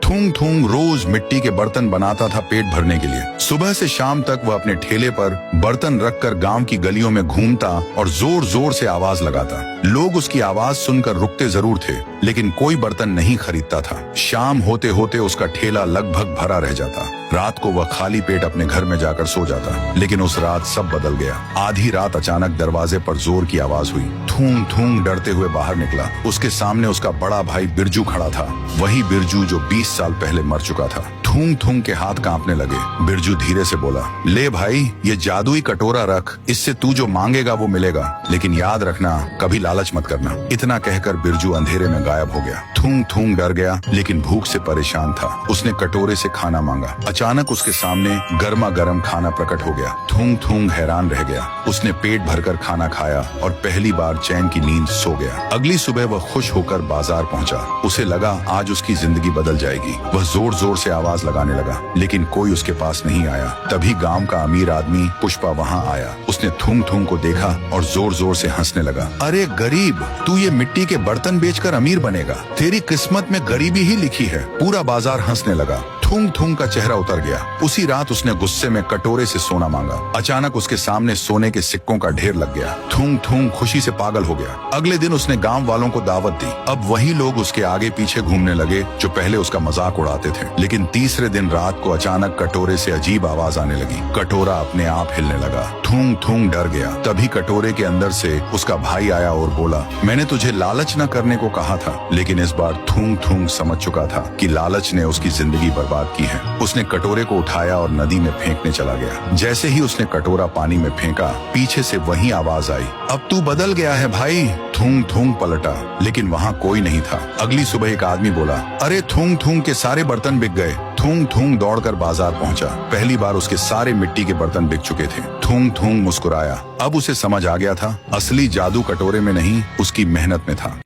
थूंग थूंग रोज मिट्टी के बर्तन बनाता था पेट भरने के लिए। सुबह से शाम तक वह अपने ठेले पर बर्तन रखकर गांव की गलियों में घूमता और जोर जोर से आवाज लगाता। लोग उसकी आवाज सुनकर रुकते जरूर थे, लेकिन कोई बर्तन नहीं खरीदता था। शाम होते होते उसका ठेला लगभग भरा रह जाता। रात को वह खाली पेट अपने घर में जाकर सो जाता। लेकिन उस रात सब बदल गया। आधी रात अचानक दरवाजे पर जोर की आवाज हुई। थूंग थूंग डरते हुए बाहर निकला। उसके सामने उसका बड़ा भाई बिरजू खड़ा था, वही बिरजू जो 20 साल पहले मर चुका था। थूंग थूंग के हाथ कांपने लगे। बिरजू धीरे से बोला, ले भाई, ये जादुई कटोरा रख, इससे तू जो मांगेगा वो मिलेगा, लेकिन याद रखना कभी लालच मत करना। इतना कहकर बिरजू अंधेरे में गायब हो गया। थूंग थूंग डर गया, लेकिन भूख से परेशान था। उसने कटोरे से खाना मांगा। अचानक उसके सामने गर्मा गर्म खाना प्रकट हो गया। थूंग थूंग हैरान रह गया। उसने पेट भरकर खाना खाया और पहली बार चैन की नींद सो गया। अगली सुबह वह खुश होकर बाजार पहुंचा। उसे लगा आज उसकी जिंदगी बदल जाएगी। वह जोर जोर से आवाज लगाने लगा, लेकिन कोई उसके पास नहीं आया। तभी गांव का अमीर आदमी पुष्पा वहां आया। उसने थूंग थूंग को देखा और जोर जोर से हंसने लगा। अरे गरीब, तू ये मिट्टी के बर्तन बेचकर अमीर बनेगा, तेरी किस्मत में गरीबी ही लिखी है। पूरा बाजार हंसने लगा। थूंग थूंग का चेहरा उतर गया। उसी रात उसने गुस्से में कटोरे से सोना मांगा। अचानक उसके सामने सोने के सिक्कों का ढेर लग गया। थूंग थूंग खुशी से पागल हो गया। अगले दिन उसने गांव वालों को दावत दी। अब वही लोग उसके आगे पीछे घूमने लगे जो पहले उसका मजाक उड़ाते थे। लेकिन तीसरे दिन रात को अचानक कटोरे से अजीब आवाज आने लगी। कटोरा अपने आप हिलने लगा। थूंग थूंग डर गया। तभी कटोरे के अंदर से उसका भाई आया और बोला, मैंने तुझे लालच न करने को कहा था। लेकिन इस बार थूंग थूंग समझ चुका था कि लालच ने उसकी जिंदगी बर्बाद की है। उसने कटोरे को उठाया और नदी में फेंकने चला गया। जैसे ही उसने कटोरा पानी में फेंका, पीछे से वही आवाज आई, अब तू बदल गया है भाई। थूंग थूंग पलटा, लेकिन वहाँ कोई नहीं था। अगली सुबह एक आदमी बोला, अरे थूंग थूंग के सारे बर्तन बिक गए। थूंग थूंग दौड़कर बाजार पहुंचा। पहली बार उसके सारे मिट्टी के बर्तन बिक चुके थे। थूंग थूंग मुस्कुराया। अब उसे समझ आ गया था, असली जादू कटोरे में नहीं, उसकी मेहनत में था।